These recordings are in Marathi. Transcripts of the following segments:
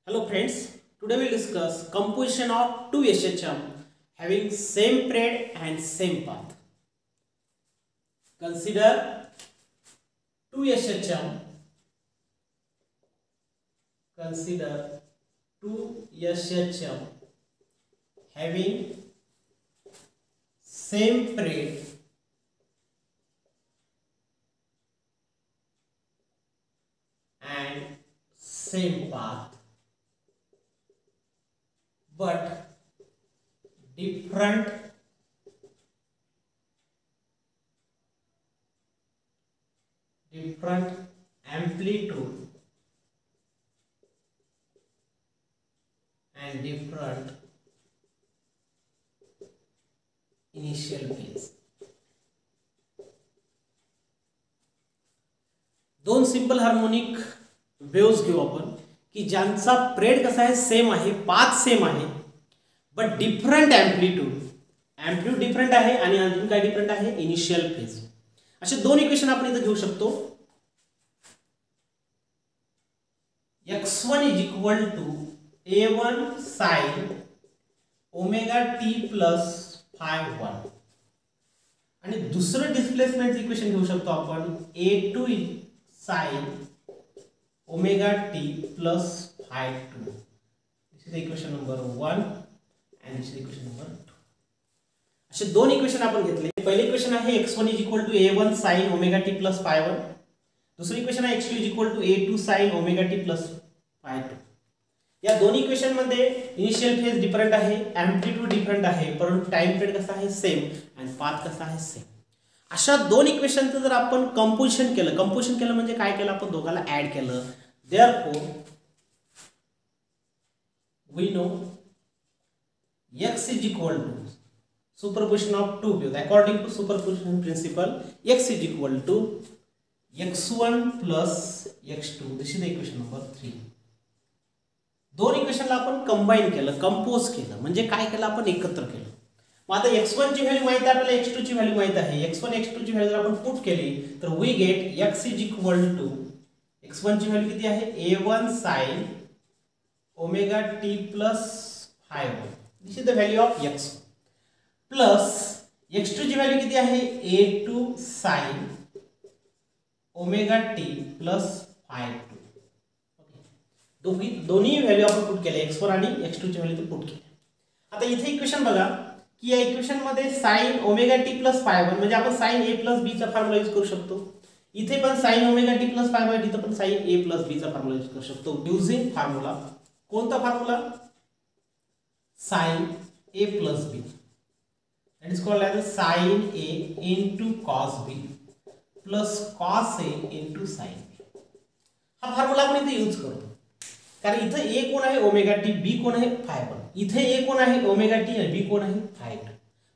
Hello friends, today we'll discuss composition of two SHM having same period and same path. Consider two SHM, having same period and same path, but different amplitude and different initial phase. दोन सिंपल हार्मोनिक वेव्स घेऊ आपण की ज्यांचा पिरियड कसा आहे सेम आहे, पाथ सेम आहे, बट डिफरंट एम्प्लिट्यूड डिफरंट आहे आणि अजून काय डिफरंट आहे, इनिशियल फेज. असे दोन इक्वेशन आपण इथे घेऊ शकतो. x1 is equal to a1 sin omega t plus phi 1 आणि दुसरं डिस्प्लेसमेंट इक्वेशन घेऊ शकतो आपण a2 sin omega t plus phi 2. This is equation number 1 and this is equation number 2. असे दोन इक्वेशन आपण घेतले. पहिले इक्वेशन आहे x1 is equal to a1 sin omega t plus phi 1. दुसरे इक्वेशन आहे x2 is equal to a2 sin omega t plus phi 2. या दोन इक्वेशन मध्ये इनिशियल फेज डिफरंट आहे, एम्प्लिट्यूड डिफरंट आहे, परंतु टाइम पिरियड कसा आहे सेम आणि पाथ कसा आहे सेम. अशा दोन इक्वेशनचं जर आपण कंपोजिशन केलं म्हणजे काय केलं, आपण दोघाला ऍड केलं. Therefore we know x is equal to superposition of two waves. According to superposition principle, x is equal to x1 plus x2. This is the equation number 3. दोन इक्वेशनला आपण कंबाईन केलं, कंपोज केलं म्हणजे काय केलं, आपण एकत्र केलं. मग आता x1 ची व्हॅल्यू माहिती आहे आपल्याला, x2 ची व्हॅल्यू माहिती आहे. x1 x2 ची व्हॅल्यू जर आपण पुट केली तर we get x is equal to x1 ची व्हॅल्यू किती आहे, a1 sin omega t plus phi 1. This is the value of x plus x2 ची व्हॅल्यू किती आहे, a2 sin omega t plus phi 2. दोन्ही व्हॅल्यू आपण पुट केले, x1 आणि x2 ची व्हॅल्यू पुट केली. आता इथे इक्वेशन बघा की या इक्वेशन मध्ये sin omega t plus phi 1 म्हणजे आपण sin a plus b चा फॉर्म्युला यूज करू शकतो. इथे पण sin omega t plus phi 1, इथे पण sin a plus b चा फॉर्म्युला यूज करू शकतो. युजिंग फॉर्म्युला, कोणता formula, sin a plus b, that is called as sin a into cos b plus cos a into sin b. हा फॉर्म्युला आपण इथे यूज करतो कारण इथे a कोण आहे ओमेगा t, b कोण आहे phi 1. इथे a कोण आहे ओमेगा t आणि b कोण आहे phi 2.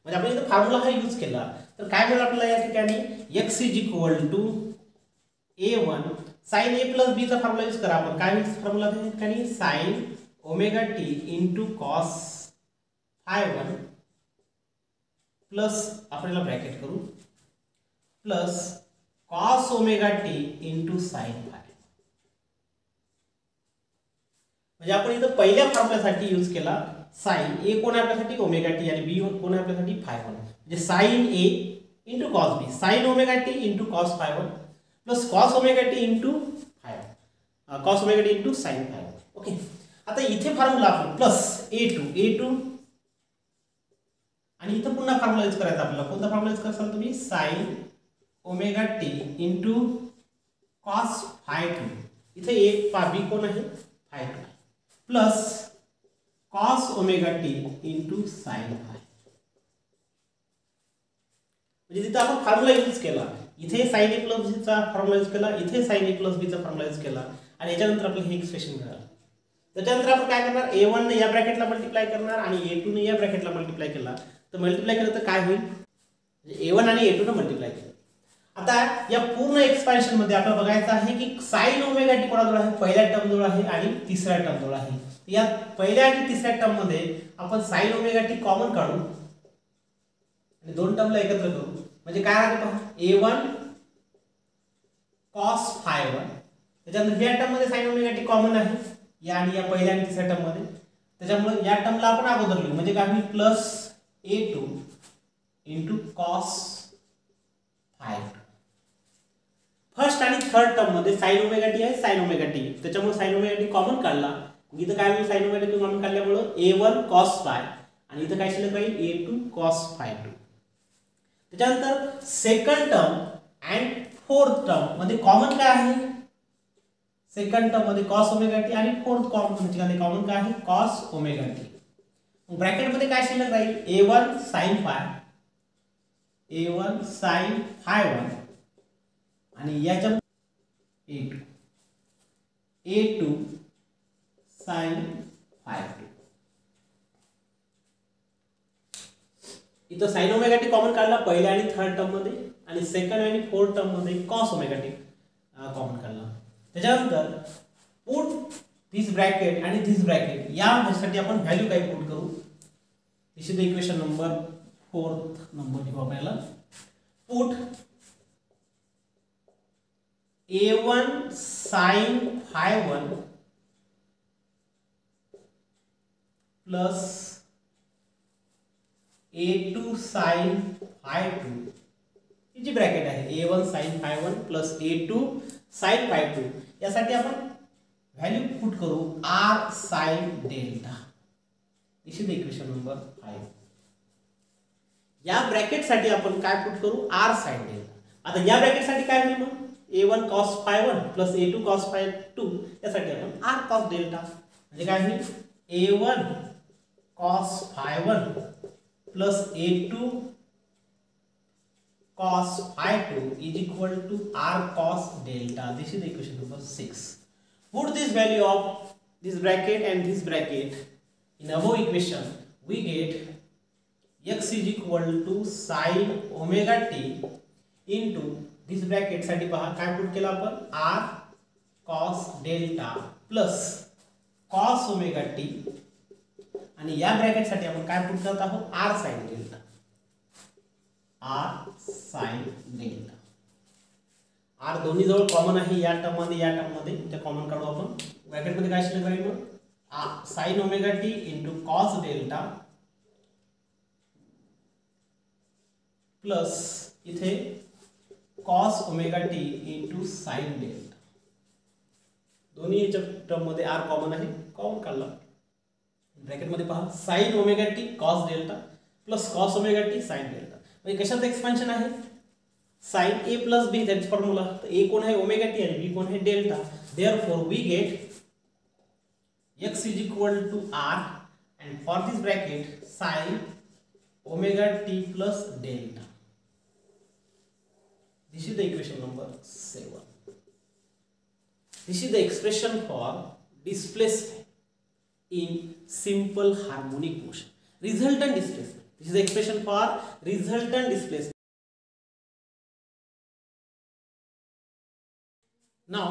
म्हणजे आपण इथे फॉर्म्युला हा यूज केला तर काय मिळेल आपल्याला या ठिकाणी, x is equal to a1 sin a plus b चा फॉर्म्युला यूज करा आपण. काय मिळेल फॉर्म्युला या ठिकाणी, sin omega t into cos phi 1 plus आपल्याला ब्रॅकेट करू plus cos omega t into sin phi. म्हणजे आपण इथं पहिल्या फॉर्म्युल्यासाठी यूज केला sin a कोण आहे आपल्यासाठी ओमेगा t आणि b कोण आहे आपल्यासाठी phi 1. म्हणजे sin a into cos b, sin omega t into cos phi 1 plus cos omega t into phi 1, cos omega t into sin phi 1. Okay, आता इथे फॉर्म्युला आपण प्लस a2 आणि इथं पुन्हा फॉर्म्युला यूज करायचा आपल्याला. कोणता फॉर्म्युला यूज कराल तुम्ही, sin omega t into cos phi 2. इथे एक b कोण आहे phi 2 plus cos omega t into sin phi. म्हणजे तिथे आपण फॉर्म्युला यूज केला, इथे sin a plus b चा फॉर्म्युला यूज केला, इथे sin a plus b चा फॉर्म्युला यूज केला आणि याच्यानंतर आपल्याला हे एक्सप्रेशन मिळालं. त्याच्यानंतर आपण काय करणार, a1 ने या ब्रॅकेटला मल्टिप्लाय करणार आणि a2 ने या ब्रॅकेटला मल्टिप्लाय केला तर मल्टिप्लाय केलं तर काय होईल, म्हणजे a1 आणि a2 ने मल्टिप्लाय केलं. आता या पूर्ण एक्सपान्शन मध्ये आपल्याला बघायचं आहे की sin ओमेगा t कोणाजवळ आहे, पहिल्या टर्म जवळ आहे आणि तिसऱ्या टर्म जवळ आहे. या पहिल्या आणि तिसऱ्या टर्म मध्ये आपण sin ओमेगा t कॉमन काढू आणि दोन टर्मला एकत्र करू म्हणजे काय राहते पहा, a1 cos phi 1. त्याच्यानंतर या टर्म मध्ये sin ओमेगा t कॉमन आहे या आणि या पहिल्या आणि तिसऱ्या टर्म मध्ये, त्याच्यामुळे या टर्मला आपण अगोदर लिहू म्हणजे काय होईल plus a2 into cos 5. First आणि थर्ड टर्म मध्ये साइन ओमेगा टी आहे, साइन ओमेगा टी, त्याच्यामुळे साइन ओमेगा टी कॉमन काढला, इथं काय होईल साइन ओमेगा टी कॉमन काढल्यामुळे a1 cos phi आणि इथं काय शिल्लक राहील a2 cos phi 2. त्याच्यानंतर second term and fourth term मध्ये कॉमन काय आहे, सेकंड टर्म मध्ये cos ओमेगा टी आणि फोर्थ कॉमन कॉमन काय आहे cos ओमेगा टी. ब्रॅकेट मध्ये काय शिल्लक राहील a1 sin phi, a1 sin phi 1 आणि याच्या a2 sin phi 2. इथं sin ओमेगा टी कॉमन काढला पहिल्या आणि थर्ड टर्म मध्ये आणि सेकंड आणि फोर्थ टर्म मध्ये cos ओमेगा टी कॉमन काढला. त्याच्यानंतर पुट दिस ब्रॅकेट आणि दिस ब्रॅकेट यासाठी आपण व्हॅल्यू काय पुट करू, this is the equation number 4th number घेऊ आपल्याला. Put a1 sin phi 1 plus a2 sin phi 2 ही जी ब्रॅकेट आहे a1 sin phi 1 plus a2 sin phi 2 यासाठी आपण व्हॅल्यू पुट करू r sin delta. This is the equation number 5. या ब्रॅकेट साठी आपण काय पुट करू r sin डेल्टा. आता या ब्रॅकेट साठी काय होईल मग a1 cos phi 1 plus a2 cos phi 2 यासाठी आपण r cos डेल्टा म्हणजे काय होईल a1 cos phi 1 plus a2 cos phi 2 is equal to r cos delta. This is the equation number 6. Put this value of this bracket and this bracket in above equation, we get x is equal to sin omega t into this bracket साठी पहा काय पुट केला आपण r cos delta plus cos omega t आणि या ब्रॅकेट साठी आपण काय पुट करत आहोत r sin delta, r sin delta. r दोन्ही जवळ कॉमन आहे या टर्म मध्ये ते कॉमन काढू आपण. ब्रॅकेट मध्ये काय शिल्लक राहील मग sin omega t into cos delta plus इथे cos omega t into sin delta. दोन्ही टर्म मध्ये r कॉमन आहे, कॉमन काढला. ब्रॅकेट मध्ये पहा sin omega t cos delta plus cos omega t sin delta. म्हणजे कशाचं एक्सपान्शन आहे sin a plus b, that's formula. तर a कोण आहे ओमेगा t आणि b कोण आहे delta. Therefore we get x is equal to r and for this bracket sin omega t plus delta. This is the equation number 7. This is the expression for displacement in simple harmonic motion. Resultant displacement. This is the expression for resultant displacement. Now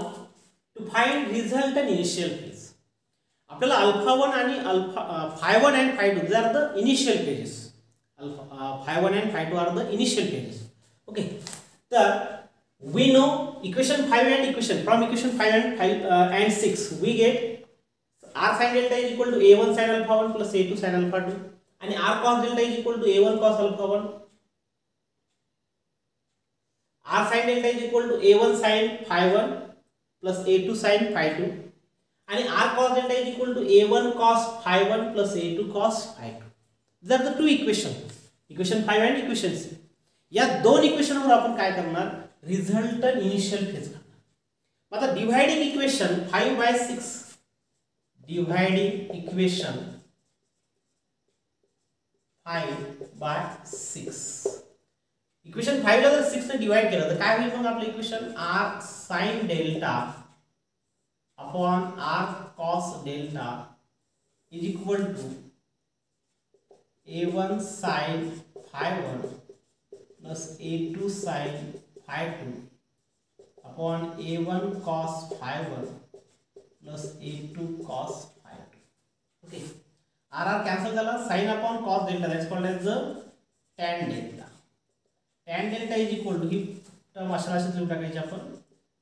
to find resultant initial phase, आपल्याला अल्फा 1 आणि alpha phi 1 and phi 2 these are the initial phases. Phi 1 and phi 2 are the initial phases. Okay. तर we know equation 5 and equation from equation 5 and 6 we get r sin delta is equal to a1 sin alpha 1 plus a2 sin alpha 2 and r cos delta is equal to a1 cos alpha 1, r sin delta is equal to a1 sin phi 1 plus a2 sin phi 2 and r cos delta is equal to a1 cos phi 1 plus a2 cos phi 2. These are the two equations, equation 5 and equation 6. या दोन इक्वेशन वर आपण काय करणार रिझल्टंट इनिशियल फेज करणार. आता dividing equation 5/6 dividing equation 5/6 equation 5 ला जर 6 ने डिवाइड केलं तर काय होईल मग आपलं equation r sin delta upon r cos delta is equal to a1 sin phi 1 plus a2 sin phi 2 upon a1 cos phi 1 plus a2 cos phi 2. Okay, r cancel झाला, sin upon cos delta that's called as the tan delta. Tan delta is equal to he term अशा लिहून टाकायची आपण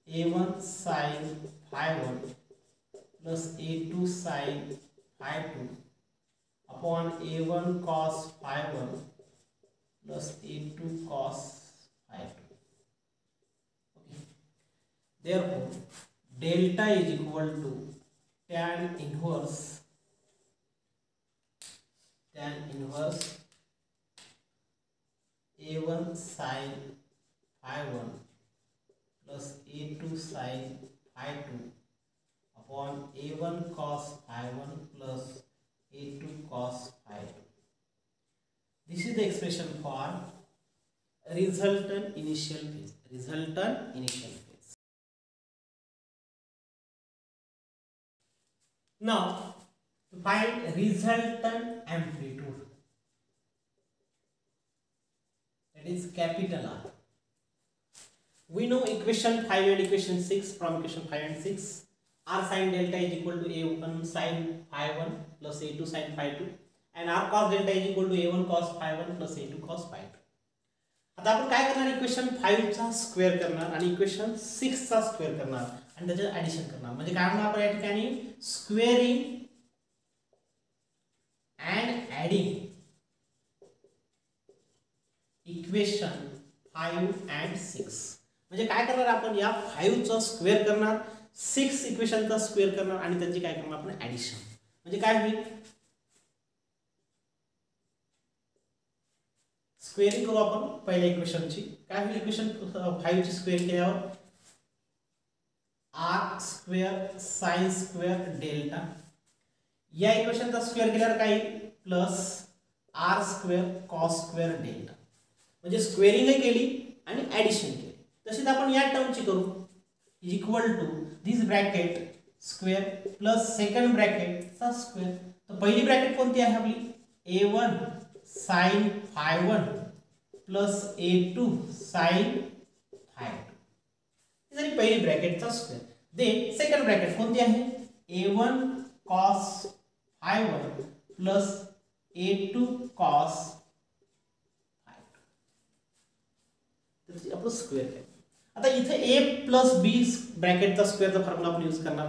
a1 sin phi 1 plus a2 sin phi 2 upon a1 cos phi 1 plus a2 cos phi 2. Okay. Therefore, delta is equal to tan inverse a1 sin phi 1 plus a2 sin phi 2 upon a1 cos phi 1 plus a2 cos phi 2. This is the expression for resultant initial phase. Now, to find resultant amplitude, that is capital R. We know equation 5 and equation 6 from equation 5 and 6. R sin delta is equal to a1 sin phi 1 plus a2 sin phi 2 and R cos delta is equal to a1 cos phi 1 plus a2 cos phi 2. आता आपण काय करणार, इक्वेशन 5 चा स्क्वेअर करणार आणि इक्वेशन 6 चा स्क्वेअर करणार आणि त्याचे ऍडिशन करणार. म्हणजे काय म्हणणार आपण या ठिकाणी squaring and adding equation 5 and 6. म्हणजे काय करणार आपण, या 5 चा स्क्वेअर करणार, 6 इक्वेशनचा स्क्वेअर करणार आणि त्यांची काय करणार आपण ऍडिशन. म्हणजे काय होईल, स्क्वेअरिंग करू आपण पहिल्या इक्वेशनची. काय होईल, इक्वेशन 5 ची स्क्वेअर केल्यावर r square sin square delta, या इक्वेशनचा स्क्वेअर केल्यावर काय येईल plus r square cos square delta. म्हणजे स्क्वेअरिंग केली आणि ऍडिशन केली. तसेच आपण या टर्मची करू, equal to this bracket square plus second bracket चा स्क्वेअर. तर पहिली ब्रॅकेट कोणती आहे आपली, a1 sin phi 1 plus a2 sin phi 2. ही झाली पहिली ब्रॅकेटचा स्क्वेअर. देन सेकंड ब्रॅकेट कोणती आहे, a1 cos phi 1 plus a2 cos phi 2. तर आपण स्क्वेअर केलं. आता इथे a प्लस b ब्रॅकेटचा स्क्वेअरचा फॉर्म्युला आपण यूज करणार.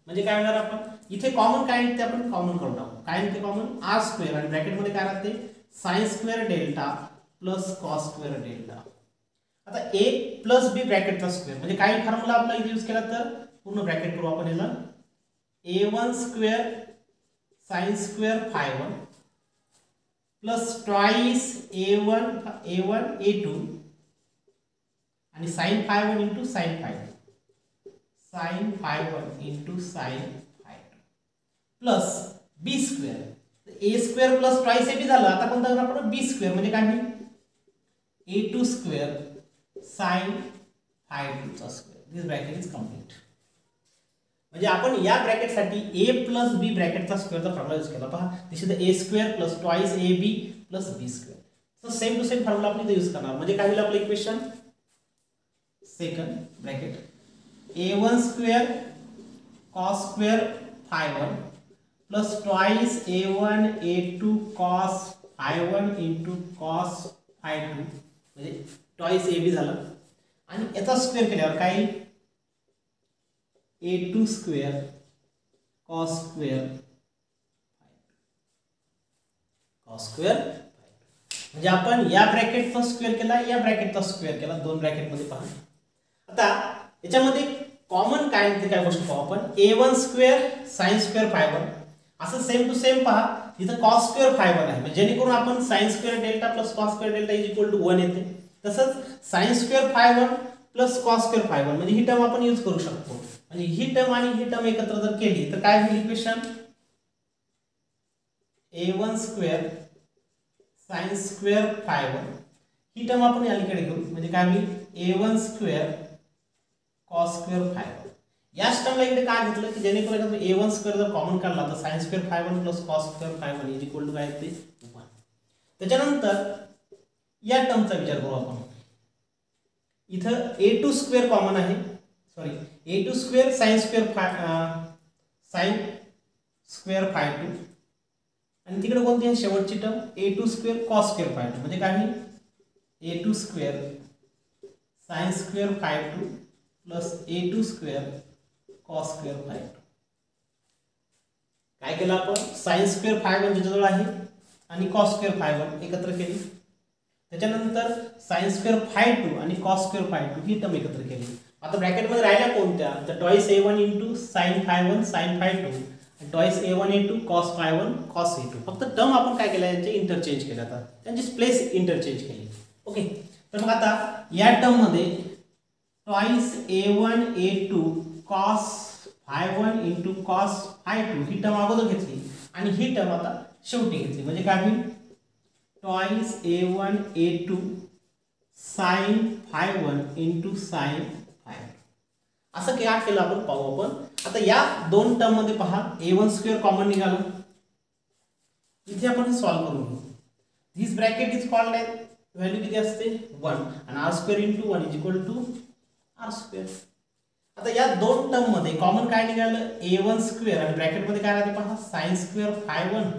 म्हणजे काय होणार, आपण इथे कॉमन काय आहे ते आपण कॉमन काढून टाकू. काय आहे ते कॉमन, r स्क्वेअर आणि ब्रॅकेट मध्ये काय राहते sin square delta plus cos square delta. आता a प्लस b ब्रॅकेटचा स्क्वेअर म्हणजे काय फॉर्म्युला आपला इथे यूज केला, तर पूर्ण ब्रॅकेट करू आपण याला, a1 square sin square phi 1 plus twice a1 a2 आणि sin phi 1 into sin phi 2, sin phi 1 into sin phi 2 plus b square. a square plus twice ab झालं. आता कोणता करणार आपण, b स्क्वेअर म्हणजे काय होईल a2 स्क्वेअर sin phi 2 चा square. This bracket is complete. म्हणजे आपण या ब्रॅकेट साठी a प्लस b ब्रॅकेटचा स्क्वेअरचा फॉर्म्युला यूज केला. पहा, this is a square plus twice ab plus b square. So same to same formula आपण इथे यूज करणार. म्हणजे काय होईल आपलं equation, second bracket a1 square cos square phi 1 plus twice a1 a2 cos phi 1 into cos phi 2 म्हणजे ट्वाइस ab झालं. आणि याचा स्क्वेअर केल्यावर काय, a2 स्क्वेअर cos स्क्वेअर म्हणजे आपण या ब्रॅकेटचा स्क्वेअर केला, या ब्रॅकेटचा स्क्वेअर केला, दोन ब्रॅकेट मध्ये पहा. आता याच्यामध्ये कॉमन काय ते काय गोष्ट पाहू आपण, a1 square sin square phi 1 असं सेम टू सेम पहा, इथं cos स्क्वेअर phi 1 आहे. म्हणजे जेणेकरून आपण sin square delta plus cos square delta is equal to 1 येते. तसंच sin square phi 1 plus cos square phi 1 म्हणजे ही टर्म आपण यूज करू शकतो. म्हणजे ही टर्म आणि ही टर्म एकत्र जर केली तर काय होईल equation, a1 square sin square phi 1 ही टर्म आपण याकडे घेऊ. म्हणजे काय होईल a1 square cos square phi 1. या टर्मला इकडे काय घेतलं की जेणेकरून a1 स्क्वेअर जर कॉमन काढला तर sin square phi 1 plus cos square phi 1 is equal to काय येते 1. त्याच्यानंतर या टर्मचा विचार करू आपण. इथं a2 स्क्वेअर कॉमन आहे, sorry a2 square sin square phi 2 आणि तिकडे कोणती आहे शेवटची term a2 square cos square phi 2 म्हणजे काय होईल a2 square sin square phi 2 plus a2 square cos square phi 2. काय केलं आपण साइन स्क्वेअर फाय वन ज्याच्याजवळ आहे आणि कॉस स्क्वेअर फाय वन एकत्र केली. त्याच्यानंतर साइन स्क्वेअर फाय टू आणि कॉस स्क्वेअर फाय टू ही टर्म एकत्र केली. आता ब्रॅकेटमध्ये राहिल्या कोणत्या तर twice a1 into sine phi one sine phi two twice a1 a2 cos phi one cos a2. फक्त टर्म आपण काय केलं यांचे इंटरचेंज केले, आता त्यांची प्लेस इंटरचेंज केली. ओके, तर मग आता या टर्म मध्ये twice a1 a2 cos phi one into cos phi two ही टर्म अगोदर घेतली आणि ही टर्म आता शेवटी घेतली. म्हणजे काय होईल twice a1 a2 sine phi one into sine phi. असं काय केलं आपण पाहू आपण. आता या दोन टर्म मध्ये पहा a1 स्क्वेअर कॉमन निघालं. इथे आपण सॉल्व करून घेऊ. This bracket is called as value किती असते 1 आणि r square into 1 is equal to r square. आता या दोन टर्म मध्ये कॉमन काय निघालं a1 स्क्वेअर आणि ब्रॅकेट मध्ये काय राहते पहा sin square phi one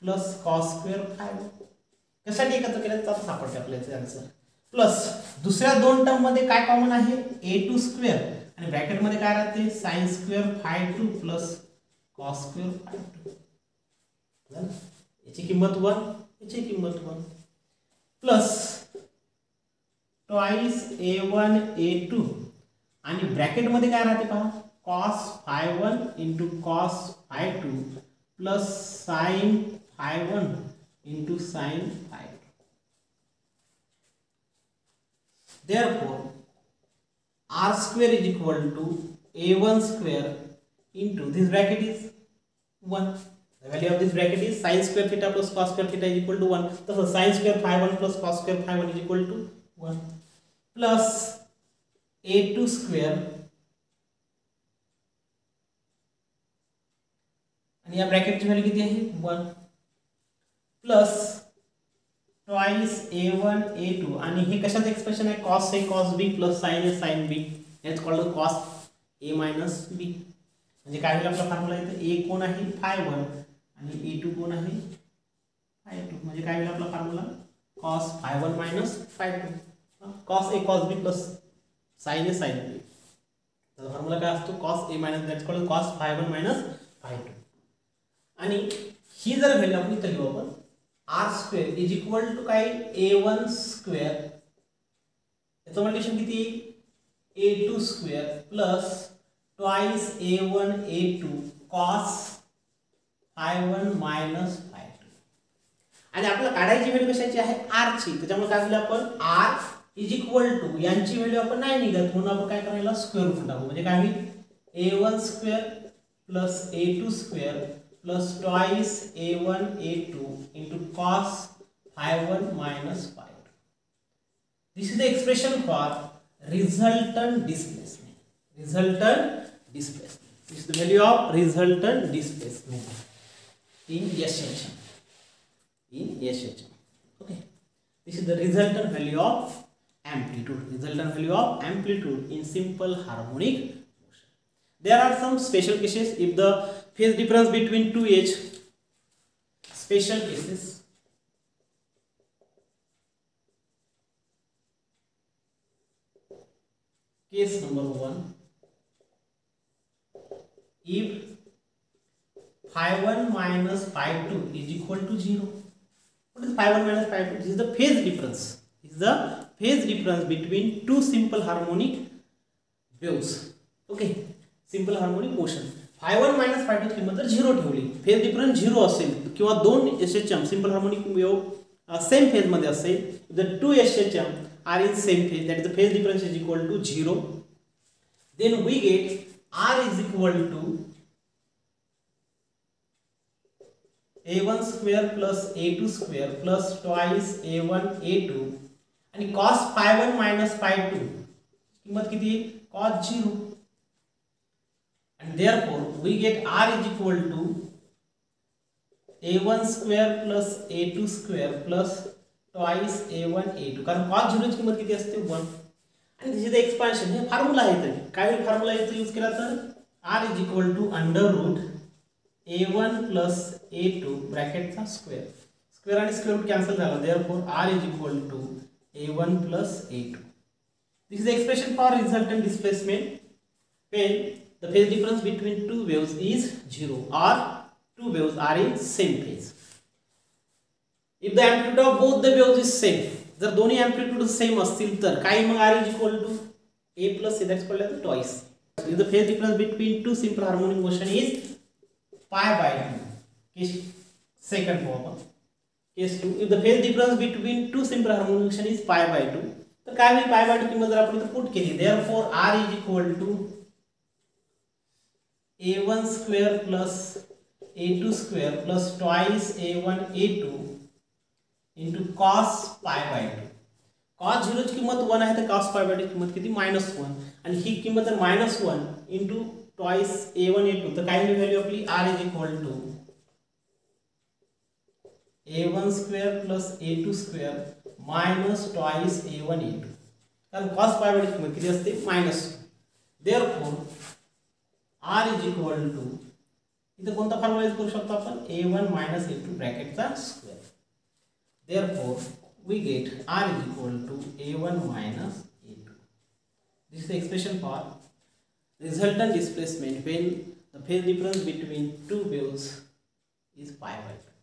plus cos square phi one. कशासाठी एकत्र केलं तर सापडते आपल्याला आन्सर. प्लस दुसऱ्या दोन टर्म मध्ये काय कॉमन आहे a2 स्क्वेअर आणि ब्रॅकेट मध्ये काय राहते sin square phi two plus cos square phi two. याची किंमत 1 याची किंमत 1 प्लस ट्वाइस a1 a2 आणि ब्रॅकेट मध्ये काय राहते पहा cos phi one into cos phi two plus sin phi one into sin phi two. Therefore r square is equal to a1 square into this bracket is 1. The value of this bracket is sin square theta plus cos square theta is equal to 1. So sin square phi 1 plus cos square phi 1 is equal to 1 plus a2 square आणि या ब्रॅकेटची व्हॅल्यू किती आहे 1 प्लस ट्वाइस a1 a2 आणि हे कशाचं एक्सप्रेशन आहे cos a cos b plus sin a sin b. It's called cos a minus b. म्हणजे काय होईल आपला फॉर्म्युला इथे a कोण आहे फाय वन आणि a2 कोण आहे फाय टू. म्हणजे काय होईल आपला formula cos phi one minus phi two cos a cos b plus sin a sin b. तर फॉर्म्युला काय असतो cos a minus that's called cos phi one minus phi two. आणि ही जर व्हॅल्यू आपण इथे लिहू आपण r square is equal to काय a1 स्क्वेअर याचं मल्टिप्लिकेशन किती a2 square plus twice a1 a2 cos phi one minus phi two. आणि आपल्याला काढायची व्हॅल्यू कशाची आहे r ची. त्याच्यामुळे काय झालं आपण r इज इक्वल टू यांची व्हॅल्यू आपण नाही निघत म्हणून आपण काय करायला स्क्वेअर रूट टाकू. म्हणजे काय होईल a1 square plus a2 square plus twice a1 a2 into cos phi 1 minus phi 2. This is the expression for resultant displacement. Resultant displacement. This is the value of resultant displacement in S section. In S section. Okay. This is the resultant value of amplitude. Resultant value of amplitude in simple harmonic motion. There are some special cases if the phase difference between two edge. Special cases. Case number 1. If phi 1 minus phi 2 is equal to 0. What is phi 1 minus phi 2? This is the phase difference. This is the phase difference between two simple harmonic waves. Okay. Simple harmonic motion. Phi one minus phi two किंमत जर 0 ठेवली फेज डिफरन्स 0 असेल किंवा दोन SHM simple harmonic wave same phase मध्ये असेल the two SHM are in same phase that is the phase difference is equal to 0 then we get R is equal to a1 square plus a2 square plus twice a1 a2 आणि cos phi one minus phi two किंमत किती आहे cos 0. And therefore we get R is equal to a1 square plus a2 square plus twice a1 a2 कारण cos 0 ची किंमत किती असते 1 आणि त्याची ते एक्सपान्शन हे फॉर्म्युला आहे. तरी काय फॉर्म्युला याचा यूज केला तर R is equal to under root a1 plus a2 ब्रॅकेटचा स्क्वेअर स्क्वेअर आणि स्क्वेअर रूट कॅन्सल झाला. therefore R is equal to a1 plus a2. This is the expression for resultant displacement when the phase difference between two waves is 0 or two waves are in same phase. If the amplitude of both the waves is same, जर दोन्ही amplitude same असतील तर काय मग R is equal to A plus C, that's called as twice. If the phase difference between two simple harmonic motion is pi by 2, case second form. Case 2, if the phase difference between two simple harmonic motion is pi by 2, तर काय होईल pi by 2 किंमत जर आपण इथे पुट केली, therefore R is equal to A1 square plus A2 square plus twice A1 A2 into cos pi by 2. cos 0 ची किंमत 1 आहे तर cos pi by 2 ची किंमत किती -1 आणि ही किंमत जर -1 into twice A1 A2 तर काय होईल व्हॅल्यू आपली R is equal to A1 square plus A2 square minus twice A1 A2, कारण cos pi by 2 ची किंमत किती असते -1. therefore R is equal to, इथे कोणता फॉर्म्युला यूज करू शकतो आपण, A1 minus A2 ब्रॅकेटचा square. therefore we get R is equal to A1 minus A2. This is the expression for resultant displacement when the phase difference between two waves is pi by 2.